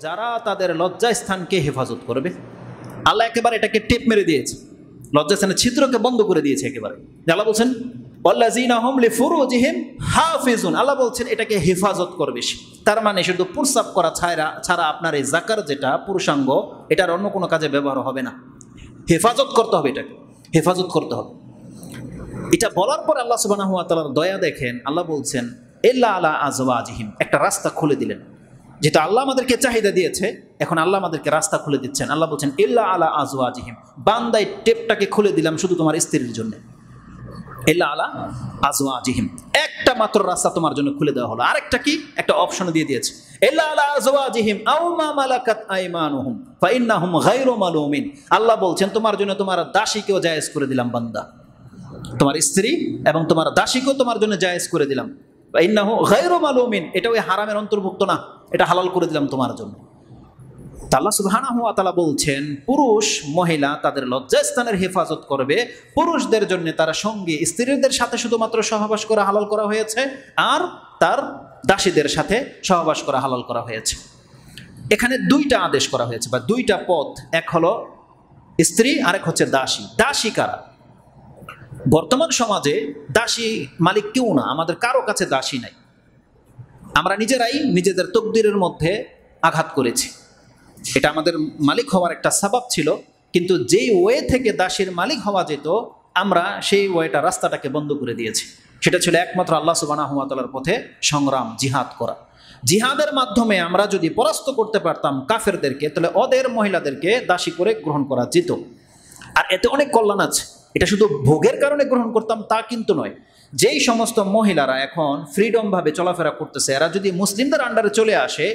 যারা তাদের লজ্জাস্থানকে হেফাজত করবে। আল্লাহ একেবারে এটাকে টেপ মেরে দিয়েছে, লজ্জাস্থানের ছিদ্রকে বন্ধ করে দিয়েছে একেবারে। আল্লাহ বলছেন ওয়াল্লাযীনা হুম লিফুরুজিহিম হাফিজুন, আল্লাহ বলছেন এটাকে হেফাজত করবে। তার মানে শুধু প্রস্রাব করা ছাড়া আপনার এই যাকার যেটা পুরুষাঙ্গ, এটার অন্য কোনো কাজে ব্যবহার হবে না। হেফাজত করতে হবে, এটাকে হেফাজত করতে হবে। এটা বলার পর আল্লাহ সুবহানাহু ওয়া তাআলার দয়া দেখেন, আল্লাহ বলছেন ইল্লা আলা আজওয়াজিহিম, একটা রাস্তা খুলে দিলেন। যেটা আল্লাহ আমাদেরকে চাহিদা দিয়েছে, এখন আল্লাহ আমাদেরকে রাস্তা খুলে দিচ্ছেন। আল্লাহ বলছেন ইল্লা আলা আজওয়াজিহিম, বান্দাই টেপটাকে খুলে দিলাম শুধু তোমার স্ত্রীর জন্য। ইল্লা আলা আজওয়াজিহিম, একটা মাত্র রাস্তা তোমার জন্য খুলে দেওয়া হলো। আরেকটা কি, একটা অপশন দিয়ে দিয়েছে, ইল্লা আলা আজওয়াজিহিম আও মা মালাকাত আইমানুহুম ফাইন্নাহুম গায়রু মালুমিন। আল্লাহ বলছেন তোমার জন্য তোমার দাসীকেও জায়েজ করে দিলাম বান্দা, তোমার স্ত্রী এবং তোমার দাসীকেও তোমার জন্য জায়েজ করে দিলাম। ফাইন্নাহু গায়রু মালুমিন, এটা ওই হারামের অন্তর্ভুক্ত না, এটা হালাল করে দিলাম তোমার জন্য। আল্লাহ সুবহানাহু ওয়া তাআলা বলছেন পুরুষ মহিলা তাদের লজ্জাস্থানের হেফাজত করবে। পুরুষদের জন্য তারা সঙ্গী স্ত্রীদের সাথে শুধুমাত্র সহবাস করা হালাল করা হয়েছে, আর তার দাসীদের সাথে সহবাস করা হালাল করা হয়েছে। এখানে দুইটা আদেশ করা হয়েছে বা দুইটা পথ, এক হলো স্ত্রী, আরেক হচ্ছে দাসী। দাসী কারা? বর্তমান সমাজে দাসী মালিক কেউ না, আমাদের কারো কাছে দাসী নাই। আমরা নিজেরাই নিজেদের তকদিরের মধ্যে আঘাত করেছি। এটা আমাদের মালিক হওয়ার একটা সাবাব ছিল, কিন্তু যেই ওয়ে থেকে দাসীর মালিক হওয়া যেত আমরা সেই ওয়েটা, রাস্তাটাকে বন্ধ করে দিয়েছি। সেটা ছিল একমাত্র আল্লাহ সুবহানাহু ওয়া তাআলার পথে সংগ্রাম, জিহাদ করা। জিহাদের মাধ্যমে আমরা যদি পরাস্ত করতে পারতাম কাফেরদেরকে, তাহলে ওদের মহিলাদেরকে দাসী করে গ্রহণ করা যেত। আর এতে অনেক কল্যাণ আছে। এটা শুধু ভোগের কারণে গ্রহণ করতাম তা কিন্তু নয়। যেই সমস্ত মহিলারা এখন ফ্রিডম ভাবে চলাফেরা করতেছে, এরা যদি মুসলিমদের আন্ডারে চলে আসে,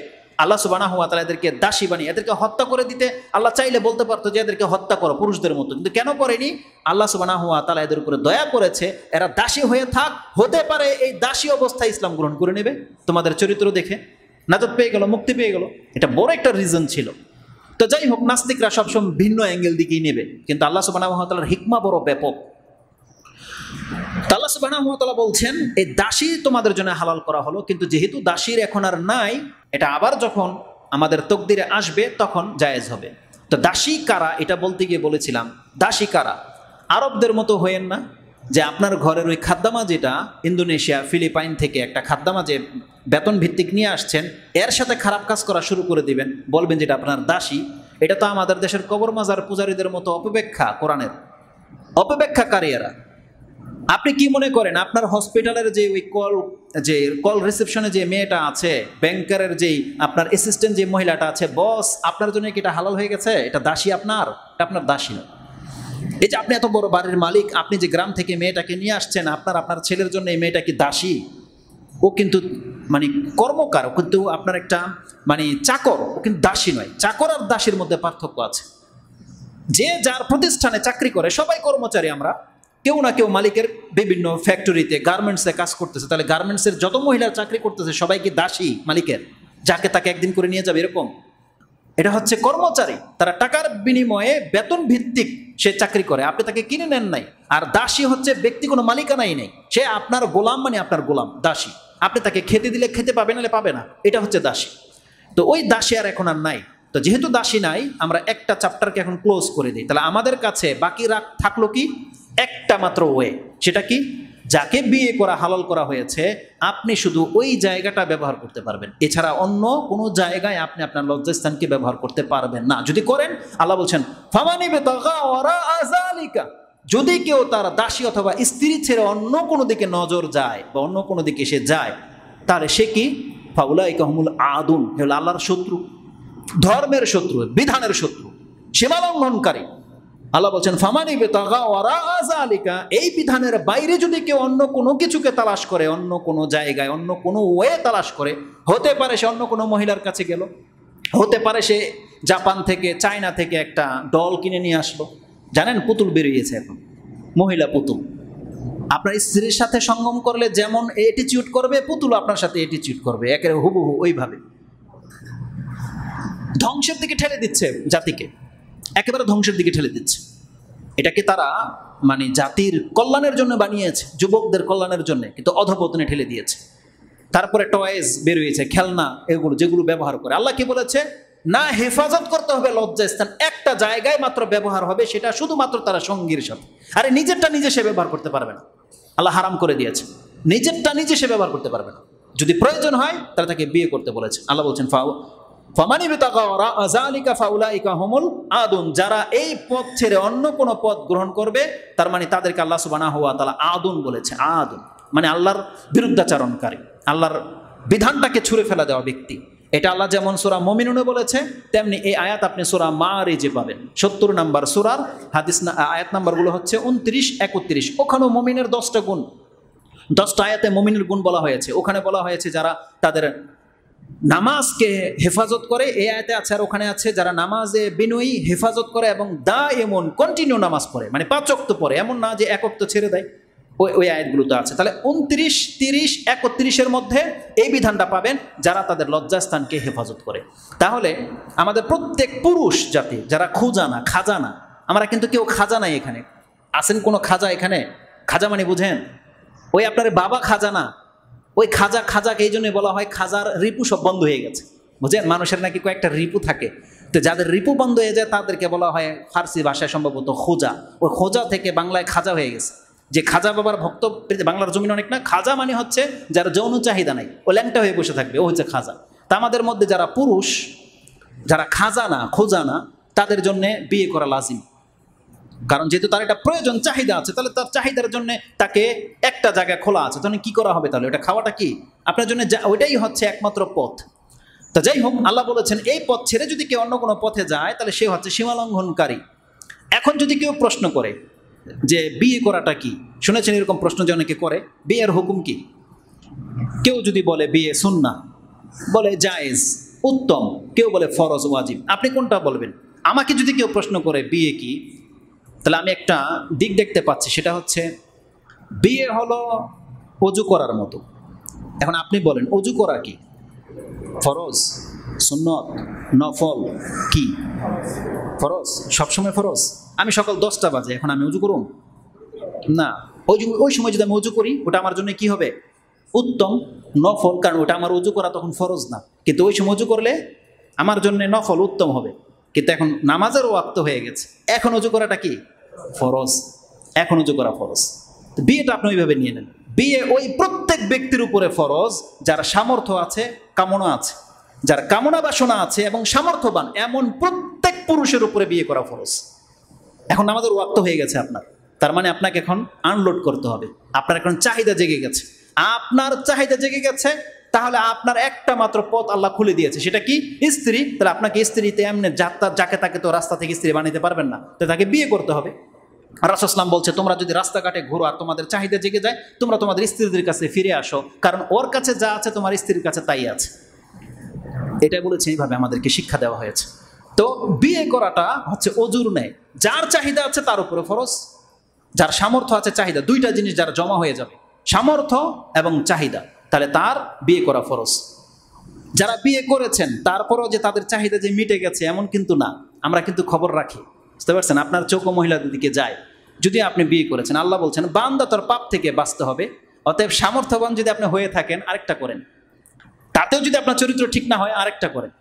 আল্লাহ সুবহানাহু ওয়া তাআলা এদেরকে দাসী বানিয়ে এদেরকে হত্যা করে দিতে আল্লাহ চাইলে বলতে পারতো যে এদেরকে হত্যা করো পুরুষদের মতো, কিন্তু কেন করেনি? আল্লাহ সুবহানাহু ওয়া তাআলা এদের উপরে দয়া করেছে, এরা দাসী হয়ে থাক, হতে পারে এই দাসী অবস্থায় ইসলাম গ্রহণ করে নেবে, তোমাদের চরিত্র দেখে নাজাত পেয়ে গেল, মুক্তি পেয়ে গেল। এটা বড় একটা রিজন ছিল। তো যাই হোক, নাস্তিকরা সবসময় ভিন্ন অ্যাঙ্গেল দিকেই নেবে, কিন্তু আল্লাহ সুবহানাহু ওয়া তাআলার হিকমা বড় ব্যাপক। আল্লাহ সুবহানাহু ওয়া তাআলা বলছেন এই দাসী তোমাদের জন্য হালাল করা হলো, কিন্তু যেহেতু দাসীর এখন আর নাই, এটা আবার যখন আমাদের তকদিরে আসবে তখন জায়েজ হবে। তো দাসী কারা এটা বলতে গিয়ে বলেছিলাম, দাসী কারা? আরবদের মতো হয়েন না যে আপনার ঘরের ওই খাদ্দামা, যেটা ইন্দোনেশিয়া ফিলিপাইন থেকে একটা খাদ্দামা যে বেতন ভিত্তিক নিয়ে আসছেন, এর সাথে খারাপ কাজ করা শুরু করে দিবেন, বলবেন যেটা আপনার দাসী। এটা তো আমাদের দেশের কবর মাজার পূজারীদের মতো অপব্যাখ্যা, কোরআনের অপব্যাখ্যাকারী এরা। আপনি কি মনে করেন আপনার হসপিটালের যে ওই কল রিসেপশনে যে মেয়েটা আছে, ব্যাংকারের যেই আপনার অ্যাসিস্ট্যান্ট যে মহিলাটা আছে, বস, আপনার জন্য কি এটা হালাল হয়ে গেছে? এটা দাসী আপনার? এটা আপনার দাসী না। এই যে আপনি এত বড় বাড়ির মালিক, আপনি যে গ্রাম থেকে মেয়েটাকে নিয়ে আসছেন, আপনার ছেলের জন্য এই মেয়েটা কি দাসী? ও কিন্তু মানে কর্মকার, ও কিন্তু আপনার একটা মানে চাকর, ও কিন্তু দাসী নয়। চাকর আর দাসীর মধ্যে পার্থক্য আছে। যে যার প্রতিষ্ঠানে চাকরি করে সবাই কর্মচারী আমরা, কেউ না কেউ মালিকের বিভিন্ন ফ্যাক্টরিতে, গার্মেন্টসে কাজ করতেছে, তাহলে গার্মেন্টসের যত মহিলার চাকরি করতেছে সবাই কি দাসী মালিকের, যাকে তাকে একদিন করে নিয়ে যাবে এরকম? এটা হচ্ছে কর্মচারী, তারা টাকার বিনিময়ে বেতন ভিত্তিক সে চাকরি করে, আপনি তাকে কিনে নেন নাই। আর দাসী হচ্ছে ব্যক্তি, কোনো মালিকানাই নেই, সে আপনার গোলাম, মানে আপনার গোলাম দাসী। আপনি তাকে খেতে দিলে খেতে পাবে, নাহলে পাবে না, এটা হচ্ছে দাসী। তো ওই দাসী আর এখন আর নাই। তো যেহেতু দাসী নাই, আমরা একটা চ্যাপ্টারকে এখন ক্লোজ করে দিই। তাহলে আমাদের কাছে বাকি থাকলো কি? একটা মাত্র ওয়ে, সেটা কি? যাকে বিয়ে করা হালাল করা হয়েছে, আপনি শুধু ওই জায়গাটা ব্যবহার করতে পারবেন, এছাড়া অন্য কোনো জায়গায় আপনি আপনার লজ্জাস্থানকে ব্যবহার করতে পারবেন না। যদি করেন, আল্লাহ বলছেন ফামানি বিতাগা ওয়ারাআ যালিকা, যদি কেউ তার দাসী অথবা স্ত্রী ছেড়ে অন্য কোনো দিকে নজর যায় বা অন্য কোনো দিকে সে যায়, তাহলে সে কি? ফাউলাইকা হুমুল আদুন, হলো আল্লাহর শত্রু, ধর্মের শত্রু, বিধানের শত্রু, সীমা লঙ্ঘনকারী। আল্লাহ বলছেন ফামানি বিতাগা ওয়ারাআ যালিকা, এই বিধানের বাইরে যদি কেউ অন্য কোনো কিছুকে তালাশ করে, অন্য কোনো জায়গায় অন্য কোনো ওয়ে তালাশ করে, হতে পারে সে অন্য কোনো মহিলার কাছে গেল, হতে পারে সে জাপান থেকে, চায়না থেকে একটা ডল কিনে নিয়ে আসলো। জানেন পুতুল বেরিয়েছে এখন, মহিলা পুতুল। আপনার স্ত্রীর সাথে সঙ্গম করলে যেমন অ্যাটিটিউড করবে, পুতুল আপনার সাথে অ্যাটিটিউড করবে, একেবারে হুবহু ওইভাবে। ধ্বংসের দিকে ঠেলে দিচ্ছে জাতিকে, একেবারে ধ্বংসের দিকে ঠেলে দিচ্ছে। এটাকে তারা মানে জাতির কল্যাণের জন্য বানিয়েছে, যুবকদের কল্যাণের জন্য, কিন্তু অধপতনে ঠেলে দিয়েছে। তারপরে টয়েস বের হয়েছে, খেলনা, এগুলো যেগুলো ব্যবহার করে। আল্লাহ কি বলেছে? না হেফাজত করতে হবে লজ্জাস্থান, একটা জায়গায় মাত্র ব্যবহার হবে, সেটা শুধুমাত্র তারা সঙ্গীর সাথে। আরে নিজেরটা নিজে সে ব্যবহার করতে পারবে না, আল্লাহ হারাম করে দিয়েছে। নিজেরটা নিজে সে ব্যবহার করতে পারবে না, যদি প্রয়োজন হয় তাহলে তাকে বিয়ে করতে বলেছে। আল্লাহ বলছেন যারা এই পথ ছেড়ে অন্য কোন পথ গ্রহণ করবে, তার মানে তাদেরকে আল্লাহ সুবহানাহু ওয়া তাআলা আদুন বলেছে। আদুন মানে আল্লাহর বিরুদ্ধাচরণকারী, আল্লাহর বিধানটাকে ছুঁড়ে ফেলা দেওয়া ব্যক্তি। এটা আল্লাহ যেমন সূরা মুমিনুনে বলেছে, তেমনি এই আয়াত আপনি সূরা মাআরিজে পাবেন। 70 নম্বর সূরার হাদিস আয়াত নাম্বারগুলো হচ্ছে 29, 31। ওখানেও মুমিনের 10টা গুণ, 10টা আয়াতে মুমিনের গুণ বলা হয়েছে। ওখানে বলা হয়েছে যারা তাদের নামাজকে হেফাজত করে, এই আয়াতে আছে, আর ওখানে আছে যারা নামাজে বিনয়ী হেফাজত করে এবং দায়েমুন কন্টিনিউ নামাজ পড়ে, মানে 5 ওয়াক্ত পড়ে, এমন না যে 1 ওয়াক্ত ছেড়ে দেয়। ওই আয়াতগুলোতে আছে। তাহলে 29, 30, 31-এর মধ্যে এই বিধানটা পাবেন যারা তাদের লজ্জাস্থানকে হেফাজত করে। তাহলে আমাদের প্রত্যেক পুরুষ জাতি যারা খুজানা খাজানা, আমরা কিন্তু কেউ খাজা নাই এখানে। আছেন কোনো খাজা এখানে? খাজা মানে বুঝেন ওই আপনার বাবা খাজানা, ওই খাজাকে এই জন্য বলা হয় খাজার রিপু সব বন্ধ হয়ে গেছে, বুঝেন? মানুষের নাকি কয়েকটা রিপু থাকে, তো যাদের রিপু বন্ধ হয়ে যায় তাদেরকে বলা হয় ফার্সি ভাষায় সম্ভবত খোজা। ওই খোজা থেকে বাংলায় খাজা হয়ে গেছে। যে খাজা বাবার ভক্ত বাংলার জমিন অনেক না, খাজা মানে হচ্ছে যার যৌন চাহিদা নাই, ও ল্যাংটা হয়ে বসে থাকবে, ও হচ্ছে খাজা। তা আমাদের মধ্যে যারা পুরুষ, যারা খাজা না খোজা না, তাদের জন্য বিয়ে করা লাজিম। কারণ যেহেতু তার একটা প্রয়োজন চাহিদা আছে, তাহলে তার চাহিদার জন্য তাকে একটা জায়গায় খোলা আছে, তাহলে কি করা হবে? তাহলে ওটা খাওয়াটা কি আপনার জন্য, ওইটাই হচ্ছে একমাত্র পথ। তা যাই হোক, আল্লাহ বলেছেন এই পথ ছেড়ে যদি কেউ অন্য কোনো পথে যায় তাহলে সে হচ্ছে সীমালঙ্ঘনকারী। এখন যদি কেউ প্রশ্ন করে যে বিয়ে করাটা কি, শুনেছেন এরকম প্রশ্ন যে অনেকে করে, বিয়ের হুকুম কি? কেউ যদি বলে বিয়ে সুন্নাহ, বলে জায়েজ, উত্তম, কেউ বলে ফরজ ওয়াজিব, আপনি কোনটা বলবেন? আমাকে যদি কেউ প্রশ্ন করে বিয়ে কি, তাহলে আমি একটা দিক দেখতে পাচ্ছি, সেটা হচ্ছে বিয়ে হলো অজু করার মতো। এখন আপনি বলেন অজু করা কি? ফরজ, সুন্নত, নফল, কি? ফরজ, সবসময় ফরজ। আমি সকাল 10টা বাজে, এখন আমি অজু করুন না, ওই সময় যদি আমি অজু করি ওটা আমার জন্য কি হবে? উত্তম, নফল, কারণ ওটা আমার অজু করা তখন ফরজ না। কিন্তু ওই সময় অজু করলে আমার জন্য নফল উত্তম হবে। কিন্তু এখন নামাজের ওয়াক্ত হয়ে গেছে, এখন অজু করাটা কি? ফরজ, এখন অজু করা ফরজ। বিয়েটা আপনি ওইভাবে নিয়ে নেন। বিয়ে ওই প্রত্যেক ব্যক্তির উপরে ফরজ যার সামর্থ্য আছে, কামনা আছে, যার কামনা বাসনা আছে এবং সামর্থ্যবান, এমন প্রত্যেক পুরুষের উপরে বিয়ে করা ফরজ। এখন আমাদের ওয়াক্ত হয়ে গেছে আপনার, তার মানে আপনাকে এখন আনলোড করতে হবে। আপনার এখন চাহিদা জেগে গেছে, আপনার চাহিদা জেগে গেছে, তাহলে আপনার একটা মাত্র পথ আল্লাহ খুলে দিয়েছে, সেটা কি? স্ত্রী। তাহলে আপনাকে স্ত্রীতে এমনি যাকে তাকে তো রাস্তা থেকে স্ত্রী বানাতে পারবেন না, তো তাকে বিয়ে করতে হবে। রাসূলুল্লাহ সাল্লাল্লাহু আলাইহি ওয়াসাল্লাম বলছে, তোমরা যদি রাস্তাঘাটে ঘুরো আর তোমাদের চাহিদা জেগে যায়, তোমরা তোমাদের স্ত্রীদের কাছে ফিরে আসো, কারণ ওর কাছে যা আছে তোমার স্ত্রীর কাছে তাই আছে। এটা বলেছে, এইভাবে আমাদেরকে শিক্ষা দেওয়া হয়েছে। তো বিয়ে করাটা হচ্ছে অজুর ন্যায়, যার চাহিদা আছে তার উপরে ফরজ, যার সামর্থ্য আছে, চাহিদা, দুইটা জিনিস যারা জমা হয়ে যাবে, সামর্থ্য এবং চাহিদা, তাহলে তার বিয়ে করা ফরজ। যারা বিয়ে করেছেন তারপরও যে তাদের চাহিদা যে মিটে গেছে এমন কিন্তু না, আমরা কিন্তু খবর রাখি, বুঝতে পারছেন? আপনার চোখও মহিলাদের দিকে যায়। যদি আপনি বিয়ে করেছেন, আল্লাহ বলছেন বান্দা তোর পাপ থেকে বাঁচতে হবে, অতএব সামর্থ্যবান যদি আপনি হয়ে থাকেন আরেকটা করেন, তাতেও যদি আপনার চরিত্র ঠিক না হয় আরেকটা করেন।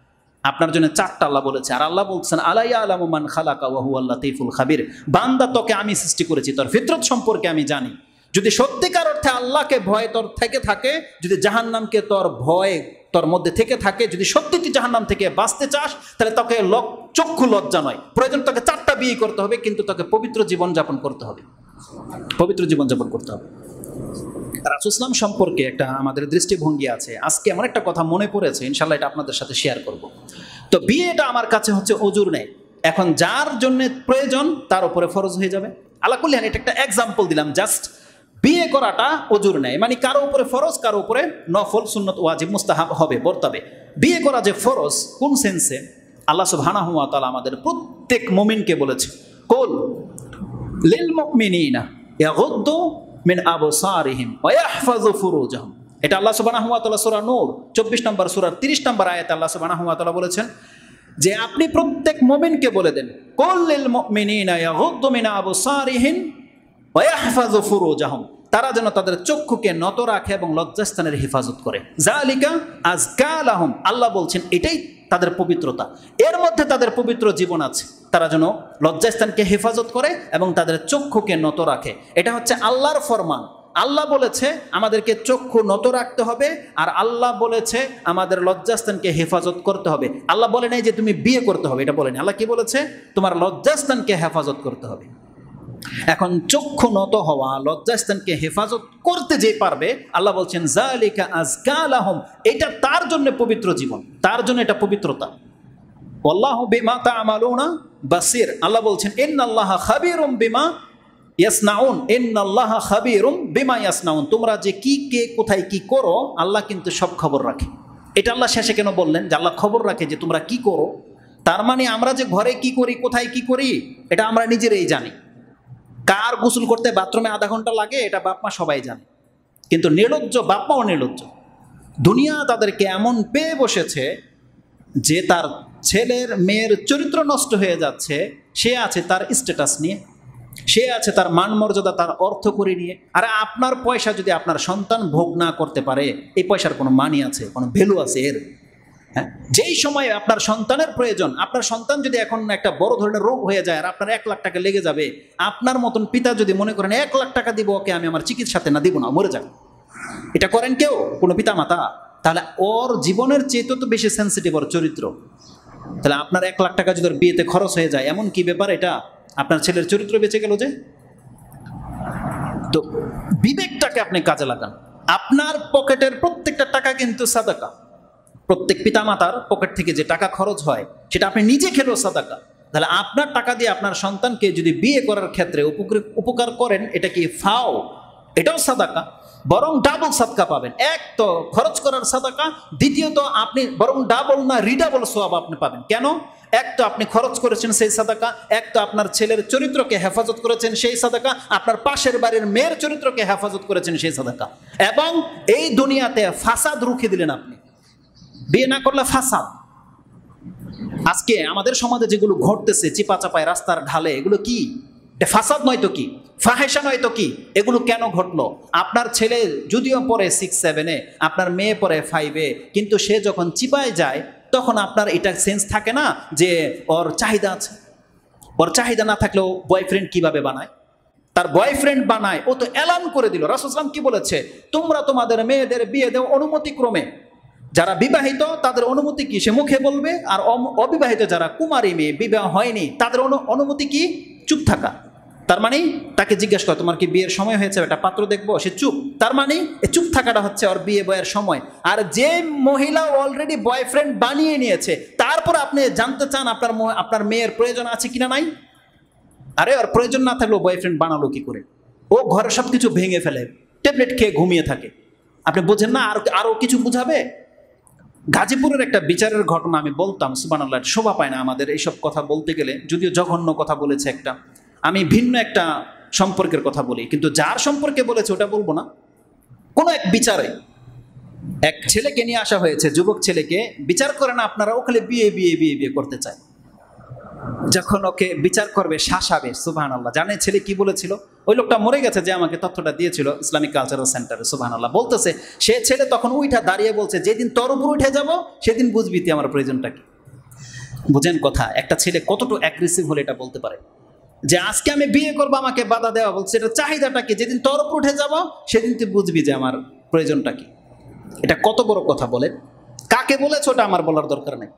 আপনার জন্য 4টা আল্লাহ বলেছে। আর আল্লাহ বলছেন আলা ইয়ালামু মান খালাকা ওয়া হুয়াল লাতীফুল খাবির, বান্দা তোকে আমি সৃষ্টি করেছি, তোর ফিতরত সম্পর্কে আমি জানি। যদি সত্যিকার অর্থে আল্লাহকে ভয় তোর থেকে থাকে, যদি জাহান্নামকে তোর ভয় তোর মধ্যে থেকে থাকে, যদি সত্যি তুই জাহান্নাম থেকে বাঁচতে চাস, তাহলে তোকে চক্ষু লজ্জা নয়, প্রয়োজন তোকে 4টা বিয়ে করতে হবে, কিন্তু তোকে পবিত্র জীবনযাপন করতে হবে, পবিত্র জীবনযাপন করতে হবে। রাসূলুল্লাহ সাল্লাল্লাহু সম্পর্কে একটা আমাদের দৃষ্টিভঙ্গি আছে, আজকে আমার একটা কথা মনে পড়েছে, ইনশাআল্লাহ এটা আপনাদের সাথে শেয়ার করব। তো বিয়েটা আমার কাছে হচ্ছে অজুর নেই, এখন যার জন্য প্রয়োজন তার উপরে ফরজ হয়ে যাবে। আল্লাহ কুল্লি হাল, এটা একটা এক্সাম্পল দিলাম জাস্ট। বিয়ে করাটা অজুর নেই, মানে কারো উপরে ফরজ, কারো উপরে নফল, সুন্নত, ওয়াজিব, মুস্তাহাব হবে, বর্তাবে। বিয়ে করা যে ফরজ, কোন সেন্সে? আল্লাহ সুবহানাহু ওয়া তাআলা আমাদের প্রত্যেক মুমিনকে বলেছে, কুল লিল মুমিনিনা ইয়াগুদ্দু মিন আবসারিহিম ওয়া ইয়াহফাযু ফুরুজাহুম। এটা আল্লাহ সুবহানাহু ওয়া তাআলা সূরা নূর 24 নম্বর সূরার 30 নম্বর আয়াতে আল্লাহ সুবহানাহু ওয়া তাআলা বলেছেন যে আপনি প্রত্যেক মুমিনকে বলে দেন, কুল লিল মুমিনিনা ইয়াগুদ্দু মিন আবসারিহিম ওয়া ইয়াহফাযু ফুরুজাহুম, তারা যেন তাদের চক্ষুকে নত রাখে এবং লজ্জাস্থানের হেফাজত করে। যালিকা আযকা লাহুম, আল্লাহ বলছেন এটাই তাদের পবিত্রতা, এর মধ্যে তাদের পবিত্র জীবন আছে। তারা যেন লজ্জাস্থানকে হেফাজত করে এবং তাদের চক্ষুকে নত রাখে। এটা হচ্ছে আল্লাহর ফরমান। আল্লাহ বলেছে আমাদেরকে চক্ষু নত রাখতে হবে, আর আল্লাহ বলেছে আমাদের লজ্জাস্থানকে হেফাজত করতে হবে। আল্লাহ বলে নাই যে তুমি বিয়ে করতে হবে, এটা বলেনি। আল্লাহ কি বলেছে? তোমার লজ্জাস্থানকে হেফাজত করতে হবে। এখন চক্ষু নত হওয়া, লজ্জাস্থানকে হেফাজত করতে যে পারবে, আল্লাহ বলছেন যালিকা আযকা লাহুম, এটা তার জন্য পবিত্র জীবন, তার জন্য এটা পবিত্রতা। আল্লাহু বিমা তা'মালুনা বাসীর, আল্লাহ বলছেন ইন্নাল্লাহা খাবীরুম বিমা ইয়াসনাউন, ইন্নাল্লাহা খাবীরুম বিমা ইয়াসনাউন, তোমরা যে কি কে কোথায় কি করো আল্লাহ কিন্তু সব খবর রাখে। এটা আল্লাহ শেষে কেন বললেন যে আল্লাহ খবর রাখে যে তোমরা কি করো? তার মানে আমরা যে ঘরে কি করি, কোথায় কি করি, এটা আমরা নিজেরাই জানি। কার গোসল করতে বাথরুমে আধা ঘন্টা লাগে এটা বাপ মা সবাই জানে। কিন্তু নির্লজ্জ বাপ মাও নির্লজ্জ। দুনিয়া তাদেরকে এমন পেয়ে বসেছে যে তার ছেলের মেয়ের চরিত্র নষ্ট হয়ে যাচ্ছে, সে আছে তার স্ট্যাটাস নিয়ে, সে আছে তার মান মর্যাদা, তার অর্থ করে নিয়ে। আরে আপনার পয়সা যদি আপনার সন্তান ভোগ না করতে পারে, এই পয়সার কোনো মানি আছে, কোনো ভ্যালু আছে এর? হ্যাঁ, যেই সময় আপনার সন্তানের প্রয়োজন, আপনার সন্তান যদি এখন একটা বড় ধরনের রোগ হয়ে যায় আর আপনার 1 লাখ টাকা লেগে যাবে, আপনার মতন পিতা যদি মনে করেন 1 লাখ টাকা দিব ওকে, আমি আমার চিকিৎসাতে না দিব না, মরে যাবে, এটা করেন কেউ? কোনো পিতা মাতা? তাহলে ওর জীবনের চেয়ে তো বেশি সেন্সিটিভ ওর চরিত্র। তাহলে আপনার 1 লাখ টাকা যদি ওর বিয়েতে খরচ হয়ে যায়, এমন কি ব্যাপার এটা? আপনার ছেলের চরিত্র বেঁচে গেল যে? তো বিবেকটাকে আপনি কাজে লাগান। আপনার পকেটের প্রত্যেকটা টাকা কিন্তু সাদাকা। প্রত্যেক পিতামাতার পকেট থেকে যে টাকা খরচ হয় সেটা আপনি নিজে খেলেও সাদাকা। তাহলে আপনার টাকা দিয়ে আপনার সন্তানকে যদি বিয়ে করার ক্ষেত্রে উপকার করেন, এটা কি ফাও? এটাও সাদাকা, বরং ডাবল সাদকা পাবেন। এক তো খরচ করার সাদাকা, দ্বিতীয়ত আপনি বরং ডাবল না রিডাবল সওয়াব আপনি পাবেন। কেন? এক তো আপনি খরচ করেছেন সেই সাদাকা, এক তো আপনার ছেলের চরিত্রকে হেফাজত করেছেন সেই সাদাকা, আপনার পাশের বাড়ির মেয়ের চরিত্রকে হেফাজত করেছেন সেই সাদাকা, এবং এই দুনিয়াতে ফাসাদ রুখে দিলেন আপনি। বিয়ে না করলে ফাসাদ। আজকে আমাদের সমাজে যেগুলো ঘটতেছে চিপা চাপায় রাস্তার ঢালে, এগুলো কি? এটা ফাসাদ নয় তো কি? ফাহেসা নয় তো কি? এগুলো কেন ঘটলো? আপনার ছেলে যদিও পড়ে 6-7-এ, আপনার মেয়ে পড়ে 5-এ, কিন্তু সে যখন চিপায় যায় তখন আপনার এটা সেন্স থাকে না যে ওর চাহিদা আছে। ওর চাহিদা না থাকলেও বয়ফ্রেন্ড কিভাবে বানায়? তার বয়ফ্রেন্ড বানায়, ও তো এলান করে দিল। রাসূল সাল্লাল্লাহু আলাইহি ওয়াসাল্লাম কি বলেছে? তোমরা তোমাদের মেয়েদের বিয়ে দেও অনুমতি ক্রমে। যারা বিবাহিত তাদের অনুমতি কি? সে মুখে বলবে। আর অবিবাহিত যারা কুমারী মেয়ে, বিবাহ হয়নি, তাদের অনুমতি কি? চুপ থাকা। তার মানে তাকে জিজ্ঞাসা করে তোমার কি বিয়ের সময় হয়েছে, একটা পাত্র দেখবো, সে চুপ। তার মানে চুপ থাকাটা হচ্ছে ওর বিয়ে বয়ের সময়। আর যে মহিলা অলরেডি বয়ফ্রেন্ড বানিয়ে নিয়েছে, তারপর আপনি জানতে চান আপনার মেয়ের প্রয়োজন আছে কিনা নাই? আরে ওর প্রয়োজন না থাকলেও বয়ফ্রেন্ড বানালো কি করে? ও ঘরে সব কিছু ভেঙে ফেলে, ট্যাবলেট খেয়ে ঘুমিয়ে থাকে। আপনি বোঝেন না? আরো কিছু বুঝাবে। গাজীপুরের একটা বিচারের ঘটনা আমি বলতাম, সুবহানাল্লাহ, শোভা পায় না আমাদের এইসব কথা বলতে গেলে, যদিও জঘন্য কথা বলেছে একটা। আমি ভিন্ন একটা সম্পর্কের কথা বলি, কিন্তু যার সম্পর্কে বলেছে ওটা বলবো না। কোনো এক বিচারে এক ছেলেকে নিয়ে আসা হয়েছে, যুবক ছেলেকে। বিচার করে না আপনারা, ও খালি বিয়ে বিয়ে বিয়ে বিয়ে করতে চায়। যখন ওকে বিচার করবে শাসাবে, সুবহানাল্লাহ। জানে ছেলে কি বলেছিল? ওই লোকটা মরে গেছে যে আমাকে তথ্যটা দিয়েছিল ইসলামিক কালচারাল সেন্টারে, সুবহানাল্লাহ। বলতেছে সে ছেলে তখন উঠা দাঁড়িয়ে বলছে, যেদিন তোর উপর উঠে যাব সেদিন বুঝবি তুই আমার প্রয়োজনটা কি। বুঝেন কথা? একটা ছেলে কতটুকু অ্যাগ্রেসিভ হলে এটা বলতে পারে যে আজকে আমি বিয়ে করবো, আমাকে বাধা দেওয়া বলছে, এটা চাহিদাটা কি? যেদিন তোর উপর উঠে যাব সেদিন তুই বুঝবি যে আমার প্রয়োজনটা কি। এটা কত বড় কথা বলে। কাকে বলেছে ওটা আমার বলার দরকার নেই।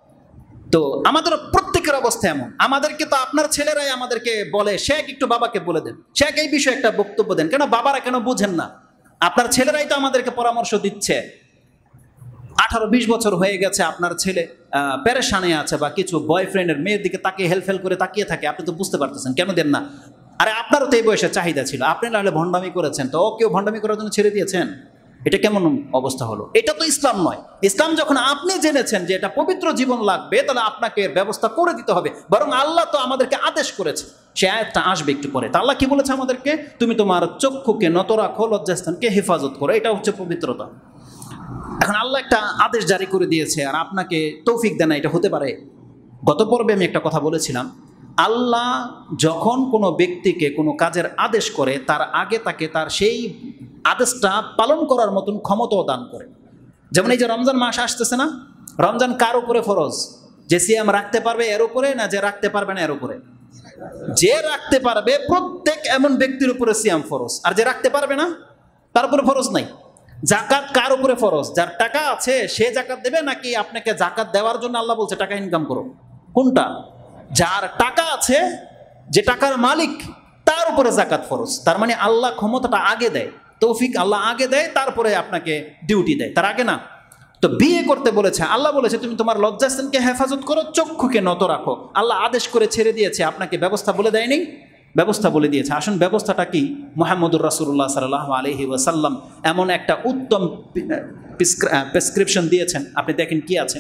তো আমাদের প্রত্যেকের অবস্থা এমন। আমাদেরকে তো আপনার ছেলেরাই আমাদেরকে বলে, শেখ একটু বাবাকে বলে দেন, শেখ এই বিষয়ে একটা বক্তব্য দেন। কেন বাবারা কেন বুঝেন না? আপনার ছেলেরাই তো আমাদেরকে পরামর্শ দিচ্ছে। 18-20 বছর হয়ে গেছে আপনার ছেলে পেরেশানে আছে, বা কিছু বয়ফ্রেন্ডের মেয়ের দিকে তাকিয়ে হেলফেল করে তাকিয়ে থাকে, আপনি তো বুঝতে পারতেছেন, কেন দেন না? আরে আপনারও তো এই বয়সে চাহিদা ছিল, আপনি নাহলে ভণ্ডামি করেছেন, তো কেউ ভণ্ডামি করার জন্য ছেড়ে দিয়েছেন? এটা কেমন অবস্থা হলো? এটা তো ইসলাম নয়। ইসলাম যখন আপনি জেনেছেন যে এটা পবিত্র জীবন লাগবে, তাহলে আপনাকে ব্যবস্থা করে দিতে হবে। বরং আল্লাহ তো আমাদেরকে আদেশ করেছে, সে আয়াতটা আসবে একটু পরে। তা আল্লাহ কি বলেছে আমাদেরকে? তুমি তোমার চক্ষুকে নত রাখো, লজ্জাস্থানকে হেফাজত করো, এটা হচ্ছে পবিত্রতা। এখন আল্লাহ একটা আদেশ জারি করে দিয়েছে, আর আপনাকে তৌফিক দেন না এটা হতে পারে। গত পর্বে আমি একটা কথা বলেছিলাম আল্লাহ যখন কোনো ব্যক্তিকে কোনো কাজের আদেশ করে তার আগে তাকে তার সেই আদেশটা পালন করার মতন ক্ষমতাও দান করে। যেমন এই যে রমজান মাস আসতেছে না, রমজান কার উপরে ফরজ? যে সিয়াম রাখতে পারবে এর উপরে, না যে রাখতে পারবে না এর উপরে? যে রাখতে পারবে প্রত্যেক এমন ব্যক্তির উপরে সিয়াম ফরজ, আর যে রাখতে পারবে না তার উপরে ফরজ নাই। জাকাত কার উপরে ফরজ? যার টাকা আছে সে জাকাত দেবে, নাকি আপনাকে জাকাত দেওয়ার জন্য আল্লাহ বলছে টাকা ইনকাম করো? কোনটা? যার টাকা আছে, যে টাকার মালিক, তার উপরে জাকাত ফরজ। তার মানে আল্লাহ ক্ষমতাটা আগে দেয়, তৌফিক আল্লাহ আগে দেয়, তারপরে আপনাকে ডিউটি দেয়, তার আগে না। তো বিয়ে করতে বলেছে, আল্লাহ বলেছে তুমি তোমার লজ্জাস্থানকে হেফাজত করো, চক্ষুকে নত রাখো। আল্লাহ আদেশ করে ছেড়ে দিয়েছে, আপনাকে ব্যবস্থা বলে দেয়নি? ব্যবস্থা বলে দিয়েছে। আসুন ব্যবস্থাটা কি? মুহাম্মদুর রাসূলুল্লাহ সাল্লাল্লাহু আলাইহি ওয়াসাল্লাম এমন একটা উত্তম প্রেসক্রিপশন দিয়েছেন, আপনি দেখেন কি আছে।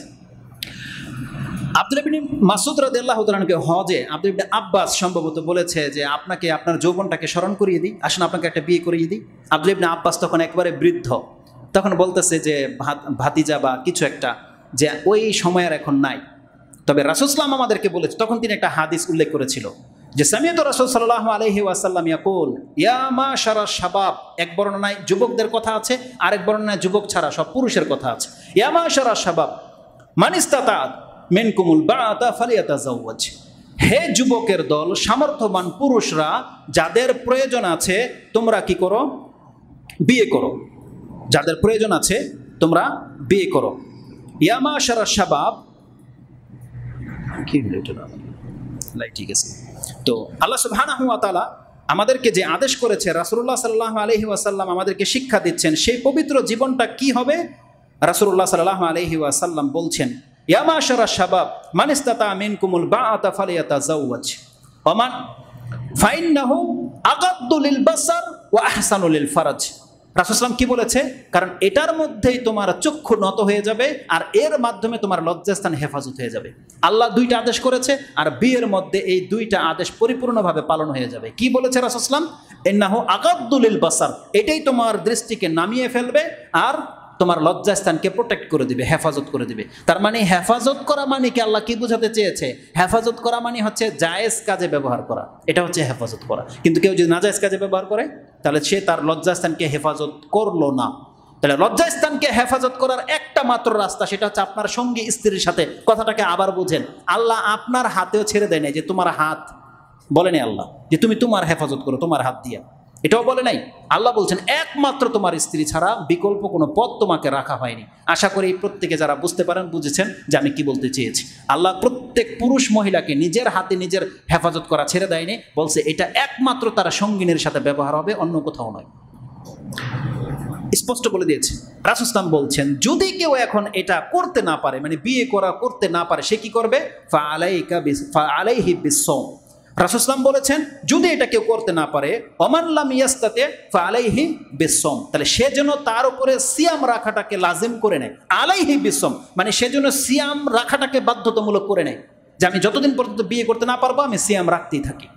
আব্দুল্লাহ ইবনে মাসউদ রাদিয়াল্লাহু তাআলা আনহু হজে আব্দুল্লাহ ইবনে আব্বাস সম্ভবত বলেছে যে আপনাকে আপনার যৌবনটাকে স্মরণ করিয়ে দিই, আসুন আপনাকে একটা বিয়ে করিয়ে দিই। আব্দুল্লাহ ইবনে আব্বাস তখন একবারে বৃদ্ধ, তখন বলতেছে যে ভাতিজা বা কিছু একটা, যে ওই সময় আর এখন নাই। তবে রাসূল সাল্লাল্লাহু আলাইহি আমাদেরকে বলেছে, তখন তিনি একটা হাদিস উল্লেখ করেছিল যে সামিয়াতু রাসূল সাল্লাল্লাহু আলাইহি ওয়াসাল্লাম ইয়াকুল ইয়া মাশারাশ শাবাব। এক বর্ণনায় যুবকদের কথা আছে, আরেক বর্ণনায় যুবক ছাড়া সব পুরুষের কথা আছে। ইয়া মাশারাশ শাবাব মান ইসতাতা মিনকুমুল বাআতা ফালিয়াতাজাওয়াজ। হে যুবকের দল, সামর্থ্যবান পুরুষরা, যাদের প্রয়োজন আছে তোমরা কি করো? বিয়ে করো। যাদের প্রয়োজন আছে তোমরা বিয়ে করো। ইয়া মাশারাশ শাবাব, কি হলো এটা? ঠিক আছে। তো আল্লাহ সুবহানাহু ওয়া তাআলা আমাদেরকে যে আদেশ করেছে, রাসূলুল্লাহ সাল্লাল্লাহু আলাইহি ওয়াসাল্লাম আমাদেরকে শিক্ষা দিচ্ছেন, সেই পবিত্র জীবনটা কি হবে? রাসূলুল্লাহ সাল্লাল্লাহু আলাইহি ওয়াসাল্লাম বলছেন ইয়া মাশারাশ শাবাব মান ইসতাতা মিনকুমুল বাআতা ফালিয়াতাজাওয়াজ ওয়া মান ফাইন্নাহু আগাদ্দু লিল বাসার ওয়া আহসানু লিল ফারাজ। রাসূল সাল্লাল্লাহু কি বলেছে? কারণ এটার মধ্যেই তোমার চক্ষু নত হয়ে যাবে, আর এর মাধ্যমে তোমার লজ্জাস্থান হেফাজত হয়ে যাবে। আল্লাহ দুইটা আদেশ করেছে, আর বিয়ের মধ্যে এই দুইটা আদেশ পরিপূর্ণভাবে পালন হয়ে যাবে। কি বলেছে রাসূল সাল্লাল্লাহু আলাইহি ওয়াসাল্লাম? ইন্নাহু আগাদ্দু লিল বাসার, এটাই তোমার দৃষ্টিকে নামিয়ে ফেলবে আর তোমার লজ্জাস্থানকে প্রোটেক্ট করে দিবে, হেফাজত করে দিবে। তার মানে হেফাজত করা মানে কি? আল্লাহ কি বোঝাতে চেয়েছে? হেফাজত করা মানে হচ্ছে জায়েজ কাজে ব্যবহার করা, এটা হচ্ছে হেফাজত করা। কিন্তু কেউ যদি নাজায়েজ কাজে ব্যবহার করে তাহলে সে তার লজ্জাস্থানকে হেফাজত করলো না। তাহলে লজ্জাস্থানকে হেফাজত করার একটা মাত্র রাস্তা, সেটা হচ্ছে আপনার সঙ্গী স্ত্রীর সাথে। কথাটাকে আবার বুঝেন, আল্লাহ আপনার হাতেও ছেড়ে দেয় নাই যে তোমার হাত, বলেনি আল্লাহ যে তুমি তোমার হেফাজত করো তোমার হাত দিয়া, এটাও বলে নাই। আল্লাহ বলছেন একমাত্র তোমার স্ত্রী ছাড়া বিকল্প কোনো পথ তোমাকে রাখা হয়নি। আশা করি প্রত্যেকে যারা বুঝতে পারেন বুঝেছেন যে আমি কি বলতে চেয়েছি। আল্লাহ প্রত্যেক পুরুষ মহিলাকে নিজের হাতে নিজের হেফাজত করা ছেড়ে দেয়নি, বলছে এটা একমাত্র তারা সঙ্গিনীর সাথে ব্যবহার হবে, অন্য কোথাও নয়। স্পষ্ট বলে দিয়েছে। রাসূল সাল্লাল্লাহু বলছেন যদি কেউ এখন এটা করতে না পারে, মানে বিয়ে করা করতে না পারে, সে কি করবে? ফাআলাইহি বিসসাওম। রাসূল সাল্লাল্লাহু বলেছেন যদি এটা কেউ করতে না পারে, ওমান লাম ইয়াস্তাতি ফাআলাইহি বিসসাওম, তাহলে সে যেন তার উপরে সিয়াম রাখাটাকে লাজিম করে নেয়। আলাইহি বিসসাওম মানে সে যেন সিয়াম রাখাটাকে বাধ্যতামূলক করে নেয়, যে আমি যতদিন পর্যন্ত বিয়ে করতে না পারবো আমি সিয়াম রাখতেই থাকি।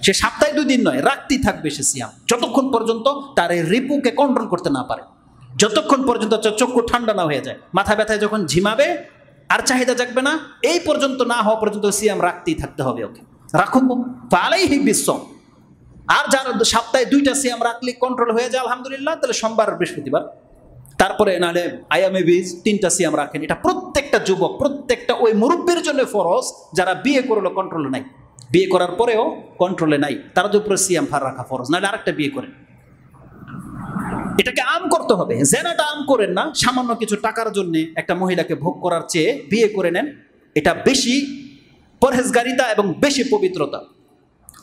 সে সপ্তাহে 2 দিন নয়, রাখতেই থাকবে সে সিয়াম, যতক্ষণ পর্যন্ত তার এই রিপুকে কন্ট্রোল করতে না পারে, যতক্ষণ পর্যন্ত চক্ষু ঠান্ডা না হয়ে যায়, মাথা ব্যথায় যখন ঝিমাবে আর চাহিদা জাগবে না, এই পর্যন্ত না হওয়া পর্যন্ত সিয়াম রাখতেই থাকতে হবে ওকে। রাখুন ফালাইহি বিসসাওম। আর যার সপ্তাহে 2টা সিয়াম রাখলে কন্ট্রোল হয়ে যায় আলহামদুলিল্লাহ, তাহলে সোমবার আর বৃহস্পতিবার, তারপরে নাহলে আইয়ামে বীজ 3টা সিয়াম রাখেন। এটা প্রত্যেকটা যুবক, প্রত্যেকটা ওই মুরব্বীর জন্য ফরজ যারা বিয়ে করলো কন্ট্রোলে নাই, বিয়ে করার পরেও কন্ট্রোলে নাই, তারা উপরে সিয়াম ফার রাখা ফরজ, নাহলে আরেকটা বিয়ে করেন। এটাকে আম করতে হবে, জেনাটা আম করেন না। সামান্য কিছু টাকার জন্য একটা মহিলাকে ভোগ করার চেয়ে বিয়ে করে নেন, এটা বেশি পরহেজগারিতা এবং বেশি পবিত্রতা।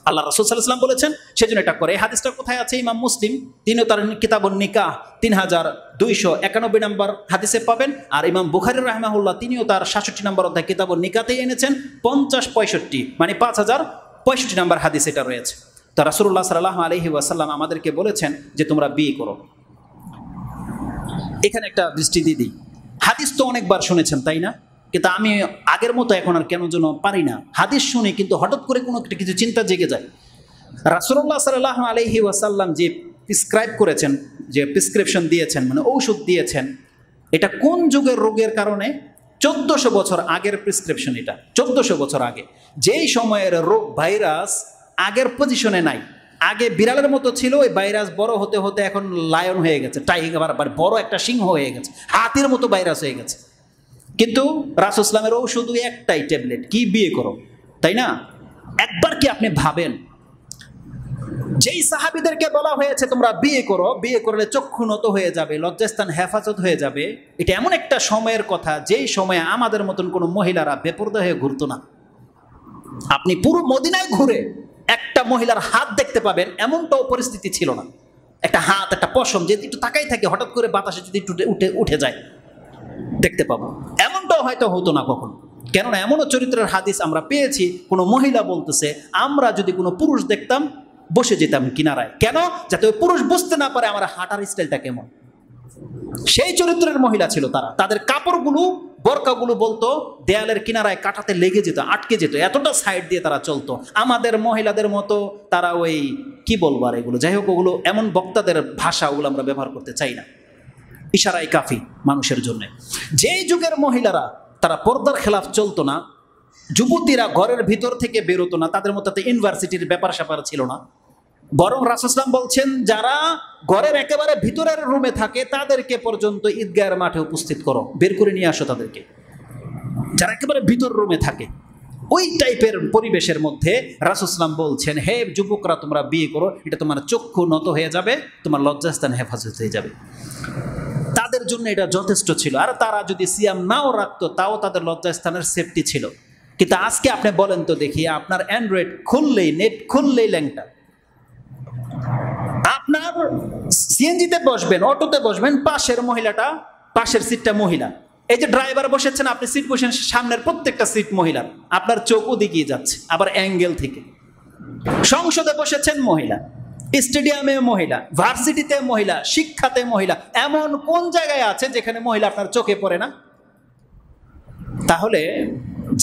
আল্লাহ রাসূল সাল্লাল্লাহু আলাইহি ওয়াসাল্লাম বলেছেন সেজন্য এটা করে। এই হাদিসটা কোথায় আছে? ইমাম মুসলিম তিনিও তার কিতাবুন নিকাহ 3291 নম্বর হাদিসে পাবেন। আর ইমাম বুখারী রাহিমাহুল্লাহ তিনিও তার 66 নম্বর অধ্যায় কিতাবুন নিকাহতেই এনেছেন 50-65 মানে 5065 নম্বর হাদিস এটা রয়েছে। তো রাসূলুল্লাহ সাল্লাল্লাহু আলাইহি ওয়াসাল্লাম আমাদেরকে বলেছেন যে তোমরা বিয়ে করো। এখানে একটা দৃষ্টি দিয়ে দিই, হাদিস তো অনেকবার শুনেছেন তাই না? কিন্তু আমি আগের মতো এখন আর কেন যেন পারি না, হাদিস শুনি কিন্তু হঠাৎ করে কোনো কিছু চিন্তা জেগে যায়। রাসূলুল্লাহ সাল্লাল্লাহু আলাইহি ওয়াসাল্লাম যে প্রেসক্রাইব করেছেন, যে প্রেসক্রিপশন দিয়েছেন, মানে ঔষধ দিয়েছেন, এটা কোন যুগের রোগের কারণে 1400 বছর আগের প্রেসক্রিপশন এটা, 1400 বছর আগে। যেই সময়ের রোগ ভাইরাস আগের পজিশনে নাই, আগে বিড়ালের মতো ছিল, ওই ভাইরাস বড় হতে হতে এখন লায়ন হয়ে গেছে, টাইগার, বড় একটা সিংহ হয়ে গেছে, হাতির মতো ভাইরাস হয়ে গেছে। কিন্তু রাসূল ইসলামের ঔষধ একটাই ট্যাবলেট, কি? বিয়ে করো, তাই না? একবার কি আপনি ভাবেন, যেই সাহাবীদেরকে বলা হয়েছে তোমরা বিয়ে করো, বিয়ে করলে চক্ষু নত হয়ে যাবে, লজ্জাস্থান হেফাজত হয়ে যাবে, এটা এমন একটা সময়ের কথা যেই সময়ে আমাদের মতন কোনো মহিলারা বেপরদা হয়ে ঘুরতো না। আপনি পুরো মদিনায় ঘুরে একটা মহিলার হাত দেখতে পাবেন, এমনটাও পরিস্থিতি ছিল না। একটা হাত, একটা পশম যদি একটু তাকাই থাকে, হঠাৎ করে বাতাসে যদি একটু উঠে যায়, দেখতে পাবো, এমনটাও হয়তো হতো না কখনো। কেননা এমনও চরিত্রের হাদিস আমরা পেয়েছি, কোনো মহিলা বলতেছে আমরা যদি কোনো পুরুষ দেখতাম বসে যেতাম কিনারায়, কেন? যাতে ওই পুরুষ বুঝতে না পারে আমার হাঁটার স্টাইলটা কেমন। সেই চরিত্রের মহিলা ছিল তারা। তাদের কাপড়গুলো, বোরকাগুলো বলতো দেয়ালের কিনারায় কাটাতে লেগে যেত, আটকে যেত, এতটা সাইড দিয়ে তারা চলতো। আমাদের মহিলাদের মতো তারা ওই কি বলবো আর এগুলো, যাই হোক, ওগুলো এমন বক্তাদের ভাষা, ওগুলো আমরা ব্যবহার করতে চাই না, ইশারাই কাফি মানুষের জন্য। যেই যুগের মহিলারা তারা পর্দার খেলাফ চলতো না, যুবতীরা ঘরের ভিতর থেকে বেরোতো না, তাদের মধ্যে ইউনিভার্সিটির ব্যাপার স্যাপার ছিল না, বরং রাসূল সাল্লাল্লাহু আলাইহি ওয়াসাল্লাম বলছেন যারা ঘরের একেবারে ভিতরের রুমে থাকে তাদেরকে পর্যন্ত ঈদগাহের মাঠে উপস্থিত করো, বের করে নিয়ে আসো তাদেরকে, যারা একেবারে ভিতর রুমে থাকে। ওই টাইপের পরিবেশের মধ্যে রাসূল সাল্লাল্লাহু আলাইহি ওয়াসাল্লাম বলছেন, হে যুবকরা তোমরা বিয়ে করো, এটা তোমার চক্ষু নত হয়ে যাবে, তোমার লজ্জাস্থান হেফাজত হয়ে যাবে। তাদের জন্য এটা যথেষ্ট ছিল। আর তারা যদি সিয়াম নাও রাখতো তাও তাদের লজ্জাস্থানের সেফটি ছিল। কিন্তু আজকে আপনি বলেন তো দেখি, আপনার অ্যান্ড্রয়েড খুললেই, নেট খুললেই ল্যাংটা। আপনার সিএনজিতে বসবেন, অটোতে বসবেন, পাশের মহিলাটা, পাশের সিটটা মহিলা, এই যে ড্রাইভার বসেছেন, আপনি সিট বসেন, সামনের প্রত্যেকটা সিট মহিলার, আপনার চোখ ওদিকেই যাচ্ছে, আবার অ্যাঙ্গেল থেকে। সংসদে বসেছেন মহিলা, স্টেডিয়ামে মহিলা, ভার্সিটিতে মহিলা, শিক্ষাতে মহিলা, এমন কোন জায়গায় আছে যেখানে মহিলা আপনার চোখে পড়ে না? তাহলে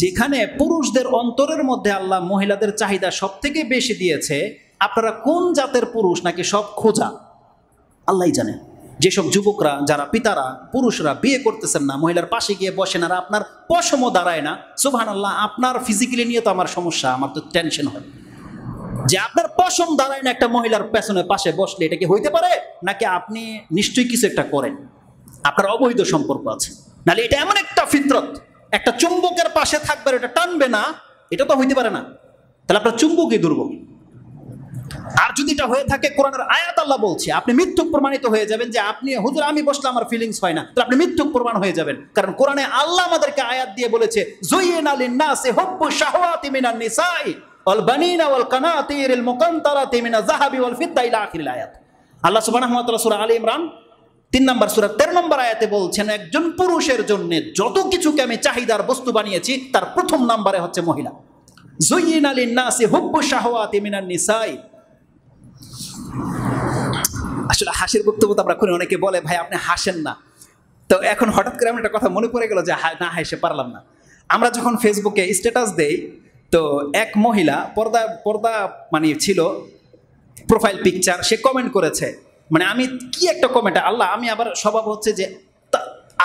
যেখানে পুরুষদের অন্তরের মধ্যে আল্লাহ মহিলাদের চাহিদা সব থেকে বেশি দিয়েছে, আপনারা কোন জাতের পুরুষ নাকি সব খোঁজা আল্লাহই জানে। যেসব যুবকরা, যারা পিতারা, পুরুষরা বিয়ে করতেছেন না, মহিলার পাশে গিয়ে বসেন আর আপনার পশমও দাঁড়ায় না, সুবহানাল্লাহ, আপনার ফিজিক্যালি নিয়ে তো আমার সমস্যা, আমার তো টেনশন হয় যে আপনার পশম দাঁড়ায় না একটা মহিলার পেছনে পাশে বসলে, এটা কি হইতে পারে? নাকি আপনি নিশ্চয়ই কিছু একটা করেন, আপনার অবৈধ সম্পর্ক আছে, নাহলে এটা এমন একটা ফিতরত, একটা চুম্বকের পাশে থাকবে, এটা টানবে না, এটা তো হইতে পারে না। তাহলে আপনার চুম্বকই দুর্বল। আর যদি এটা হয়ে থাকে, কোরআনের আয়াত আল্লাহ বলছে, আপনি মিথ্যুক প্রমাণিত হয়ে যাবেন যে আপনি হুজুর আমি বসলে আমার ফিলিংস হয় না, তাহলে আপনি মিথ্যুক প্রমাণ হয়ে যাবেন। কারণ কোরআনে আল্লাহ আমাদেরকে আয়াত দিয়ে বলেছে, যুয়িনা লিন-নাসি হুব্বু শাহওয়াতি মিনান নিসাই ওয়াল বানিনা ওয়াল কানাতিরিল মুকান্তারাতি মিনাজ যাহাবি ওয়াল ফিদ্দা ইলা আখিরিল আয়াত। আল্লাহ সুবহানাহু ওয়া তাআলা সূরা আলে ইমরান 3 নম্বর সূরা 13 নম্বর আয়াতে বলছেন, একজন পুরুষের জন্য যত কিছুকে আমি চাহিদার বস্তু বানিয়েছি তার প্রথম নম্বরে হচ্ছে মহিলা। যুয়িনা লিন-নাসি হুব্বু শাহওয়াতি মিনান নিসাই। আসলে হাসির বক্তব্য আমরা করি, অনেকে বলে ভাই আপনি হাসেন না, তো এখন হঠাৎ করে আমার একটা কথা মনে পড়ে গেল যে না হাসে পারলাম না। আমরা যখন ফেসবুকে স্ট্যাটাস দেই, তো এক মহিলা পর্দা মানে ছিল প্রোফাইল পিকচার, সে কমেন্ট করেছে, মানে আমি কি একটা কমেন্ট, আল্লাহ, আমি আবার স্বভাব হচ্ছে যে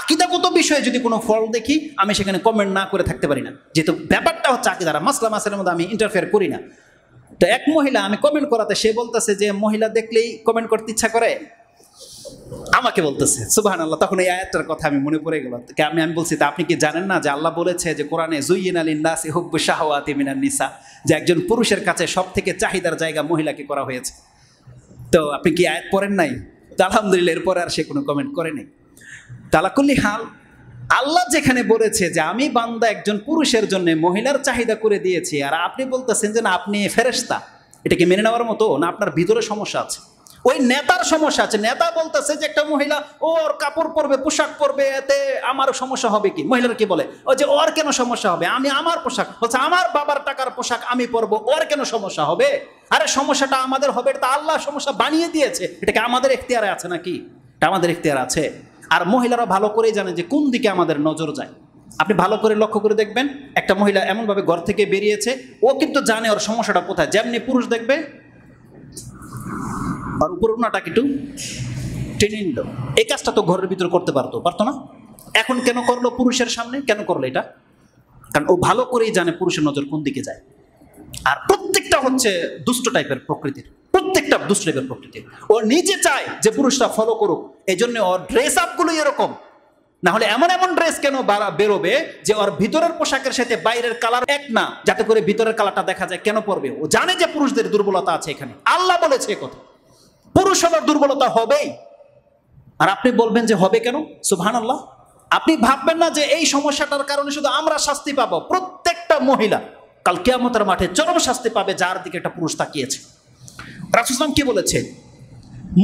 আকীদাগত বিষয়ে যদি কোনো ফল দেখি আমি সেখানে কমেন্ট না করে থাকতে পারি না, যেহেতু ব্যাপারটা হচ্ছে আকীদার মাসলা মাসালের মধ্যে আমি ইন্টারফেয়ার করি না। তো এক মহিলা আমি কমেন্ট করাতে, সে বলতেছে যে মহিলা দেখলেই কমেন্ট করতে ইচ্ছা করে, আমাকে বলতেছে, সুবহানাল্লাহ। তখন এই আয়াতটার কথা আমি মনে পড়ে গেল। আমি বলছি, তা আপনি কি জানেন না যে আল্লাহ বলেছে যে কোরআনে যুয়িনা লিন-নাসি হুব্বু শাহওয়াতি মিনান নিসা, যে একজন পুরুষের কাছে সব থেকে চাহিদার জায়গা মহিলাকে করা হয়েছে। তো আপনি কি আয়াত পড়েন নাই? তো আলহামদুলিল্লাহ, এরপরে আর সে কোনো কমেন্ট করে নাই। তালা কুল্লি হাল, আল্লাহ যেখানে বলেছে যে আমি বান্দা একজন পুরুষের জন্য মহিলার চাহিদা করে দিয়েছি, আর আপনি বলতেছেন যে না আপনি ফেরেশতা, এটাকে মেনে নেওয়ার মতো না? আপনার ভিতরে সমস্যা আছে, ওই নেতার সমস্যা আছে। নেতা বলতেছে যে একটা মহিলা ওর কাপড় পরবে, পোশাক পরবে, এতে আমার সমস্যা হবে কি? মহিলার কি বলে, ও যে ওর কেন সমস্যা হবে, আমি আমার পোশাক, বলছে আমার বাবার টাকার পোশাক আমি পরবো, ওর কেন সমস্যা হবে? আরে সমস্যাটা আমাদের হবে, এটা আল্লাহ সমস্যা বানিয়ে দিয়েছে, এটাকে আমাদের এখতিয়ারে আছে নাকি? এটা আমাদের এখতিয়ার আছে। আর মহিলারা ভালো করেই জানে যে কোন দিকে আমাদের নজর যায়। আপনি ভালো করে লক্ষ্য করে দেখবেন, একটা মহিলা এমনভাবে ঘর থেকে বেরিয়েছে, ও কিন্তু জানে ওর সমস্যাটা কোথায়। যেমনি পুরুষ দেখবে আর উপর ওনাটাকে একটু টেনে নিল, এই কাজটা তো ঘরের ভিতরে করতে পারতো না? এখন কেন করলো পুরুষের সামনে? কেন করলো এটা? কারণ ও ভালো করেই জানে পুরুষের নজর কোন দিকে যায়। আর প্রত্যেকটা হচ্ছে দুষ্ট টাইপের প্রকৃতির, প্রত্যেকটা দুষ্ট টাইপের প্রকৃতির। ও নিজে চায় যে পুরুষরা ফলো করুক, এই জন্য ওর ড্রেস আপগুলো এরকম। না হলে এমন এমন ড্রেস কেন বেরোবে যে ওর ভিতরের পোশাকের সাথে বাইরের কালার এক না, যাতে করে ভিতরের কালারটা দেখা যায়। কেন পরবে? ও জানে যে পুরুষদের দুর্বলতা আছে এখানে, আল্লাহ বলেছে কথা, পুরুষ হবার দুর্বলতা হবেই। আর আপনি বলবেন যে হবে কেন? সুবহানাল্লাহ। আপনি ভাববেন না যে এই সমস্যাটার কারণে শুধু আমরা শাস্তি পাবো। প্রত্যেকটা মহিলা কাল কিয়ামতের মাঠে চরম শাস্তি পাবে যার দিকে একটা পুরুষ তাকিয়েছে। রাসূল সাল্লাল্লাহু আলাইহি ওয়াসাল্লাম কি বলেছে?